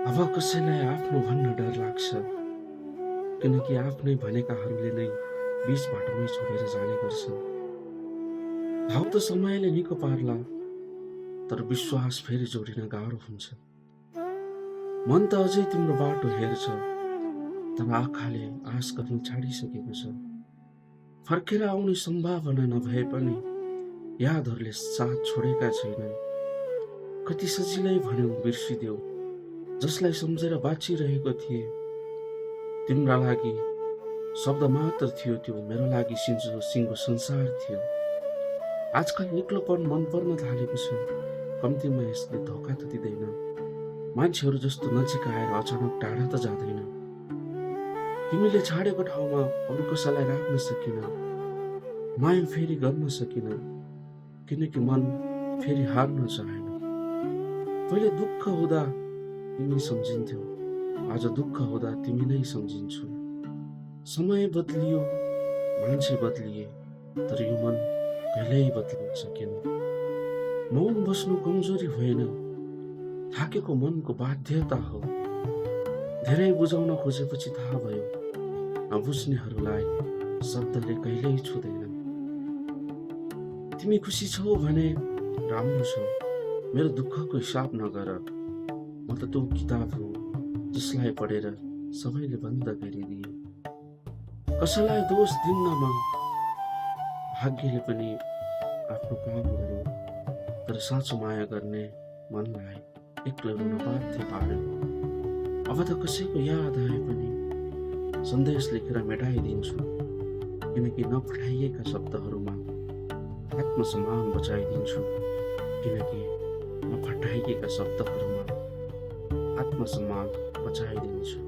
अब कसैलाई आफ्नो भन्न डर लाग्छ, किनकि आफ्नै भनेकाहरूले नै बीच बाटोमै छोडेर जाने गर्छन्। घाउ त समयले निको पार्ला, तर विश्वास फेरि जोडिन गाह्रो हुन्छ। मन त अझै तिम्रो बाटो हेर्छ, तर आँखाले आश गर्न छाडिसकेको छ। फर्केर आउने सम्भावना नभए पनि यादहरूले साथ छोडेका छैनन्। कति सजिलै भन्यौ बिर्सिदेऊ, जसलाई सम्झेर बाँचिरहेको थिए। तिम्रा लागि शब्द मात्र थियो त्यो, मेरो लागि सिङ्गो संसार थियो। आजकल एक्लोपन मन पर्न थालेको छ, कम्तीमा यसले धोका त दिँदैन। मान्छेहरू जस्तो नजिक आएर अचानक टाढा त जाँदैन। तिमीले छाडेको ठाउँमा अरू कसैलाई राख्न सकिन, माया फेरि गर्न सकिन, किनकि मन फेरि हार्न चाहेन। पहिले दुःख हुँदा तिमी सम्झिन्थ्यौ, आज दुःख हुँदा तिमी नै सम्झिन्छु। समय बदलियो, मान्छे बदलिए, तर यो मन कहिल्यै बदलिन सकेन। मौन बस्नु कमजोरी होइन, थाकेको मनको बाध्यता हो। धेरै बुझाउन खोजेपछि थाहा भयो, नबुझ्नेहरूलाई शब्दले कहिल्यै छुँदैन। तिमी खुसी छौ भने राम्रो छौ, मेरो दुःखको हिसाब नगर। म त त्यो किताब हो जसलाई पढेर सबैले बन्द गरिदिए। कसैलाई दोष दिन्नमा, भाग्यले पनि आफ्नो काम गर्यो, तर साँचो माया गर्ने मनलाई एक्लो हुन बाध्य पार्यो। अब त कसैको याद आए पनि सन्देश लेखेर मेटाइदिन्छु, किनकि नपठाइएका शब्दहरूमा आत्मसम्मान बचाइदिन्छु, किनकि नपठाइएका शब्दहरूमा आत्मसम्मान बचाइदिन्छु।